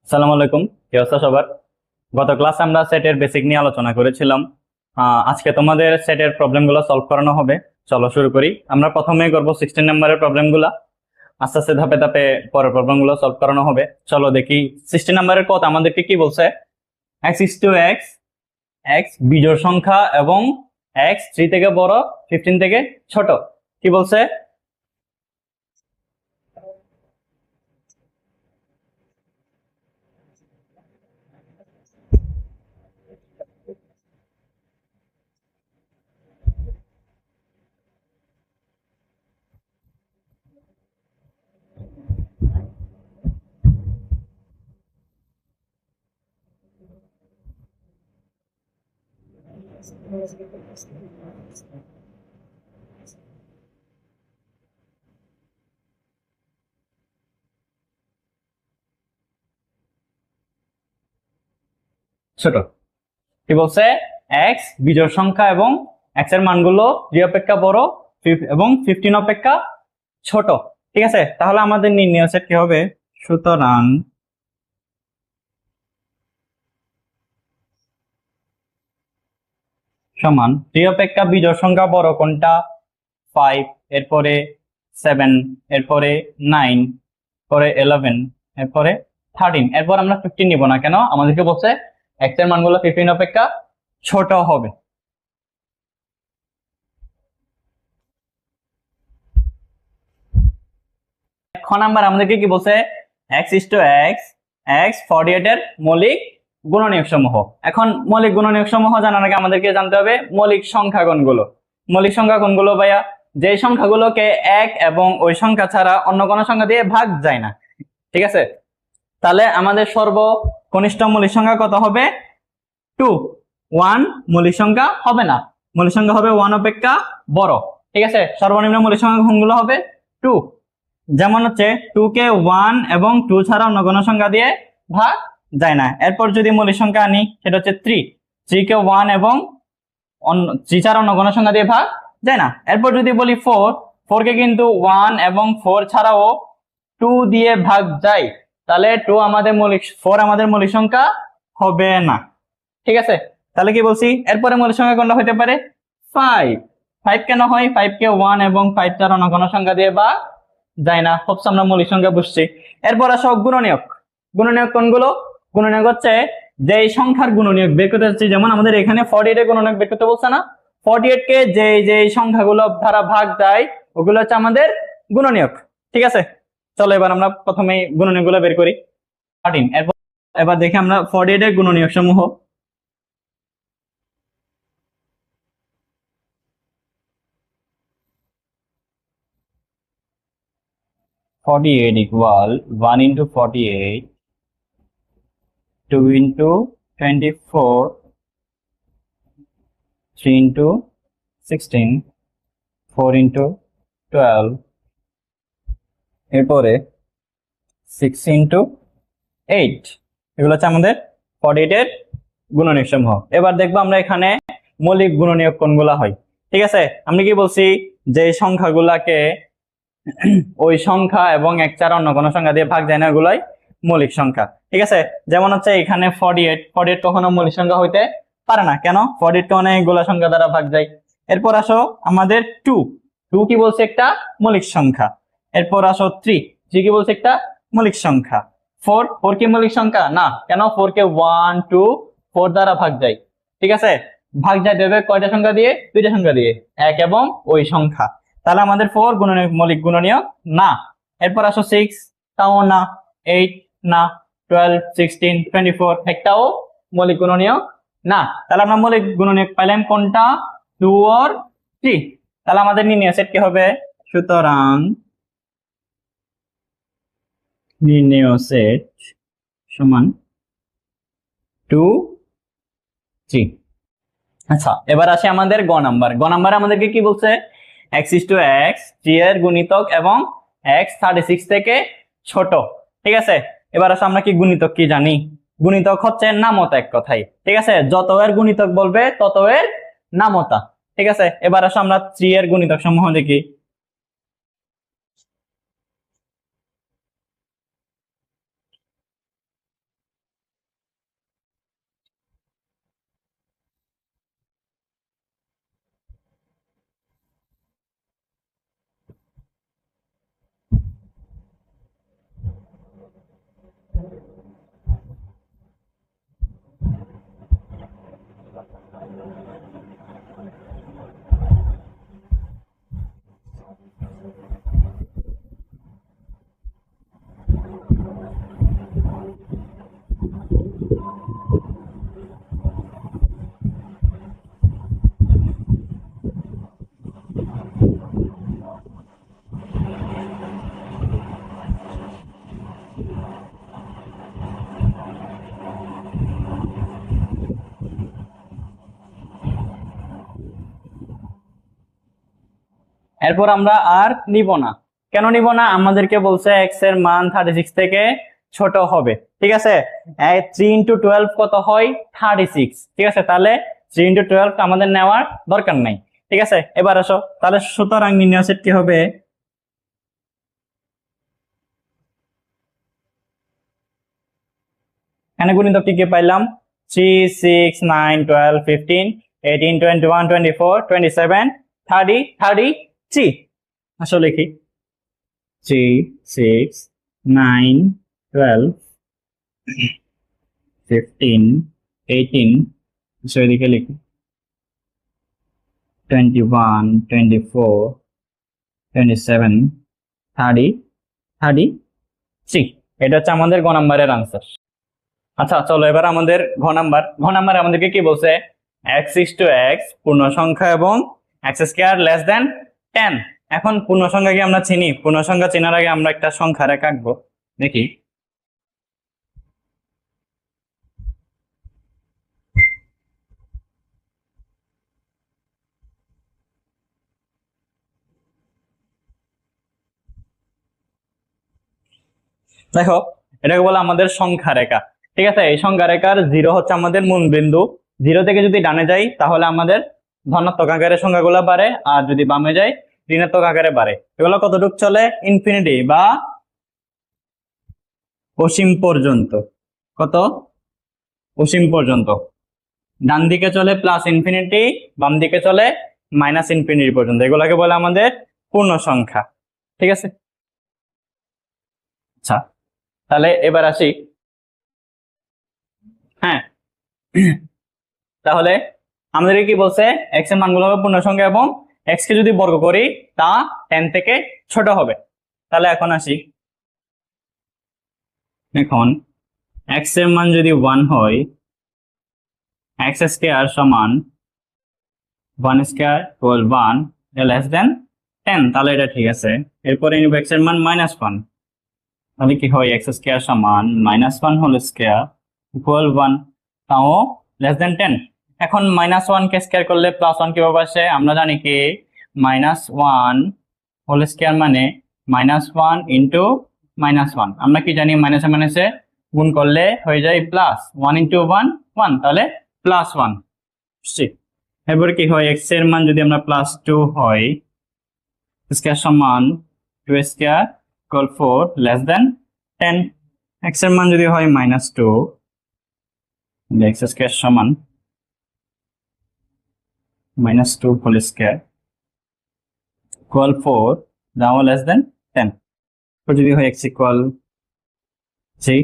সালাম আলাইকুম। কি অবস্থা সবার? গত ক্লাসে আমরা সেটের বেসিক নিয়ে আলোচনা করেছিলাম। আজকে তোমাদের সেটের প্রবলেমগুলো সলভ করানো হবে। চলো শুরু করি। আমরা প্রথমে করব 16 নম্বরের প্রবলেমগুলো, আস্তে আস্তে ধাপে ধাপে পরের প্রবলেমগুলো সলভ করানো হবে। চলো দেখি 16 নম্বরের পথ আমাদেরকে কি বলছে। X is to x, x বিজোড় সংখ্যা এবং এক্স 3 থেকে বড়, 15 থেকে ছোট। কি বলছে? ছোট। কি বলছে? এক্স বিজোড় সংখ্যা এবং এক্স এর মানগুলো 3 অপেক্ষা বড় এবং 15 অপেক্ষা ছোট। ঠিক আছে, তাহলে আমাদের নির্ণয় সেট কি হবে? সুতরাং সমান 3 অপেক্ষা বিজোড় সংখ্যা বড় কোনটা? 5, এরপরে 7, এরপরে 9, পরে 11, এরপরে 13, এরপর আমরা 15 নিব না। কেন? আমাদেরকে বলছে এক্স এর মানগুলো 15 অপেক্ষা ছোট হবে। খ নাম্বার আমাদেরকে কি বলছে? X is to x, x 48 এর মৌলিক গুণনীয়ক সমূহ। এখন মৌলিক গুণনীয়ক সমূহ জানার আগে আমাদেরকে জানতে হবে মৌলিক সংখ্যা কোনগুলো। মৌলিক সংখ্যা কোনগুলো ভাইয়া? যে সংখ্যাগুলোকে এক এবং ওই সংখ্যা ছাড়া অন্য কোনো সংখ্যা দিয়ে ভাগ যায় না। ঠিক আছে, তাহলে আমাদের সর্বকনিষ্ঠ মৌলিক সংখ্যা কত হবে? 2। 1 মৌলিক সংখ্যা হবে না, মৌলিক সংখ্যা হবে 1 অপেক্ষা বড়। ঠিক আছে, সর্বনিম্ন মৌলিক সংখ্যা কোনগুলো হবে? 2। যেমন হচ্ছে 2 কে 1 এবং 2 ছাড়া অন্য কোনো সংখ্যা দিয়ে ভাগ যায় না। এরপর যদি মৌলিক সংখ্যা আনি সেটা হচ্ছে 3, 3 কে 1 এবং 3 ছাড়া অন্য কোনো সংখ্যা দিয়ে ভাগ যায় না। এরপর যদি বলি 4, 4 কে কিন্তু 1 এবং 4 ছাড়াও 2 দিয়ে ভাগ যায়, তাহলে 2 আমাদের মৌলিক 4 আমাদের মৌলিক সংখ্যা হবে না। ঠিক আছে, তাহলে কি বলছি? এরপরে মৌলিক সংখ্যা কোনটা হতে পারে? 5। 5 কেন হয়? 5 কে 1 এবং 5 ছাড়া অন্য কোনো সংখ্যা দিয়ে ভাগ যায় না। খুব আমরা মৌলিক সংখ্যা বুঝছি। এরপর আসো গুণনীয়ক। গুণনীয়ক কোনগুলো? গুণনীয়ক হচ্ছে যে সংখ্যার গুণনীয়ক বের করতে যাচ্ছি। যেমন আমাদের এখানে 48 এর গুণনীয়ক বের করতে বলছে না? 48 কে যে সংখ্যাগুলো দ্বারা ভাগ যায় ওগুলো হচ্ছে আমাদের গুণনীয়ক। ঠিক আছে, চলো এবার আমরা প্রথমে গুণনীয়ক গুলো বের করি। 13। এবার দেখি আমরা 48 এর গুণনীয়ক সমূহ। Forty-eight equal 1 into 48, 2 into 24, 3 into 16, 4 into 12, এরপরে 6 into 8। এগুলো হচ্ছে আমাদের 48 এর গুণনীয়ক সমূহ। এবার দেখবো আমরা এখানে মৌলিক গুণনীয়ক কোনগুলা হয়। ঠিক আছে, আমি কি বলছি? যে সংখ্যাগুলাকে ওই সংখ্যা এবং এক ছাড়া অন্য কোনো সংখ্যা দিয়ে ভাগ যায় না, ওগুলাই মৌলিক সংখ্যা। ঠিক আছে, যেমন হচ্ছে এখানে 48 কখনো মৌলিক সংখ্যা হইতে পারে না। কেন? 48 কে অনেকগুলা সংখ্যা দ্বারা ভাগ যায়। এরপর আসো আমাদের 2, 2 কি বলছে? একটা মৌলিক সংখ্যা। এরপর আসো 3, 3 কি বলছে? একটা মৌলিক সংখ্যা। 4, 4 কি মৌলিক সংখ্যা না? কেন? 4 কে 1, 2, 4 দ্বারা ভাগ যায়। ঠিক আছে, ভাগ যায় দেবে কয়টা সংখ্যা দিয়ে? দুইটা সংখ্যা দিয়ে, এক এবং ওই সংখ্যা। তাহলে আমাদের 4 গুণনীয়ক মৌলিক গুণনীয়ক না। এরপর আসো 6, তাও না। 8 না। 12, 16, 24 একটাও মৌলিক গুণনীয়ক না। তাহলে আমরা মৌলিক গুণনীয়ক পাইলাম কোনটা? 2 আর 3। তাহলে আমাদের নির্ণয় সেট কি হবে? সুতরাং নির্ণয় সেট সমান 2, 3। আচ্ছা, এবার আসে আমাদের গ নাম্বার। গ নাম্বারে আমাদেরকে কি বলছে? এক্স ইস টু এক্স, 3 এর গুণিতক এবং এক্স 36 থেকে ছোট। ঠিক আছে, এবার আসে আমরা কি গুণিতক কি জানি? গুণিতক হচ্ছে নামতা এক কথায়। ঠিক আছে, যত এর গুণিতক বলবে তত এর নামতা। ঠিক আছে, এবার আসে আমরা 3 এর গুণিতক সমূহ দেখি। এরপর আমরা আর নিব না। কেন নিব না? আমাদেরকে বলছে এক্স এর মান 36 থেকে ছোট হবে, ঠিক আছে। 3 ইন্টু 12 কত হয়? 36, ঠিক আছে। তাহলে 3 ইন্টু 12 আমাদের নেওয়ার দরকার নাই, ঠিক আছে। এবার আসো, তাহলে সুতরাং নির্ণয় সেট কি হবে? এখানে গুণিতক কি কি পাইলাম? 3, 6, 9, 12, 15, 18, 21, 24, 27, 30, 33। আসলে কি 3, 6, 9, 12, 15, 18, এদিকে লিখি 21, 24, 27, 30, 33। এটা হচ্ছে আমাদের গ নাম্বারের আনসার। আচ্ছা চলো এবার আমাদের ঘ নাম্বার আমাদেরকে কি বলছে? x ইস টু এক্স পূর্ণ সংখ্যা এবং এক্স স্কয়ার লেস দেন 10। এখন পূর্ণ সংখ্যা কি আমরা চিনি? পূর্ণ সংখ্যা চেনার আগে আমরা একটা সংখ্যা রেখা আঁকবো, দেখি। দেখো, এটাকে বলে আমাদের সংখ্যা রেখা, ঠিক আছে। এই সংখ্যা রেখার 0 হচ্ছে আমাদের মূল বিন্দু। 0 থেকে যদি ডানে যাই তাহলে আমাদের ধনাত্মক আকারে সংখ্যাগুলো বাড়ে, আর যদি বামে যাই ঋণাত্মক আকারে বাড়ে। এগুলো কতটুকু চলে? ইনফিনিটি বা অসীম পর্যন্ত। কত? অসীম পর্যন্ত। ডান দিকে চলে প্লাস ইনফিনিটি, বাম দিকে চলে মাইনাস ইনফিনিটি পর্যন্ত। এগুলোকে বলে আমাদের পূর্ণ সংখ্যা, ঠিক আছে। আচ্ছা তাহলে এবার আসি, হ্যাঁ। তাহলে আমাদের কি বলছে? এক্স এর মানগুলো হবে পূর্ণ সংখ্যা এবং এক্স কে যদি বর্গ করি তা 10 থেকে ছোট হবে। তাহলে এখন আসি, এখন এক্স এর মান যদি 1 হয়, এক্স স্কয়ার সমান 1 স্কয়ার ইকুয়াল 1 লেস দেন 10, তাহলে এটা ঠিক আছে। এরপরে নিব এক্স এর মান -1, তাহলে কি হয়? এক্স স্কয়ার সমান -1 হোল স্কয়ার ইকুয়াল 1, তাও লেস দেন 10। এখন -1 কে স্কয়ার করলে +1 কিভাবে আসে? আমরা জানি কি -1 হোল স্কয়ার মানে -1 ইন্টু -1। আমরা কি জানি? মাইনাসে মাইনাসে গুণ করলে হয়ে যায় প্লাস, 1 ইন্টু 1 1, তাহলে +1। এরপরে কি হয়? এক্স এর মান যদি আমরা +2 হয়, স্কয়ার সমান 2 square equal 4 less than 10। X এর মান যদি হয় -2, এক্স স্কয়ার সমান -2 হোল স্কয়ার ইকুয়াল 4 দাও লেস দেন 10। তো যদি হয় x ইকুয়াল 3,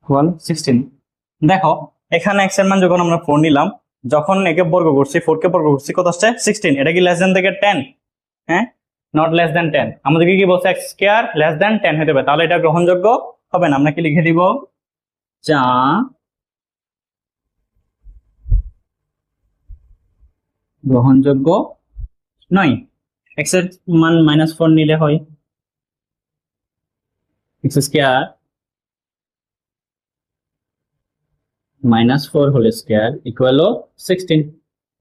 ইকুয়াল 16। দেখো এখানে x এর মান যখন আমরা 4 নিলাম, যখন একে বর্গ করছি, 4 কে বর্গ করছি, কত আসছে? 16। এটা কি লেস দেন থেকে 10? হ্যাঁ, নট লেস দেন 10। আমাদেরকে কি বলছে? x স্কয়ার লেস দেন 10 হতে হবে, তাহলে এটা গ্রহণযোগ্য হবে না। আমরা কি লিখে দিব? যা গ্রহণযোগ্য নয়। x এর মান -4 নিলে হয় x square -4 whole square equal 16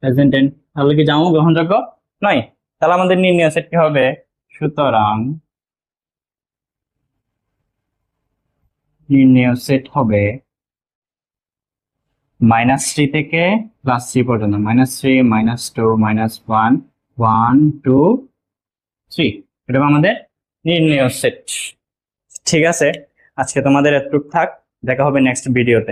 less than 10, তাহলে কি জামা গ্রহণযোগ্য নয়। তাহলে আমাদের নির্ণয় সেট কি হবে? সুতরাং নির্ণয় সেট হবে -3 থেকে +3 পর্যন্ত, -3, -2, -1, 1, 2, 3। এটা আমাদের নির্ণয় সেট, ঠিক আছে। আজকে তোমাদের এতটুকু থাক, দেখা হবে নেক্সট ভিডিওতে।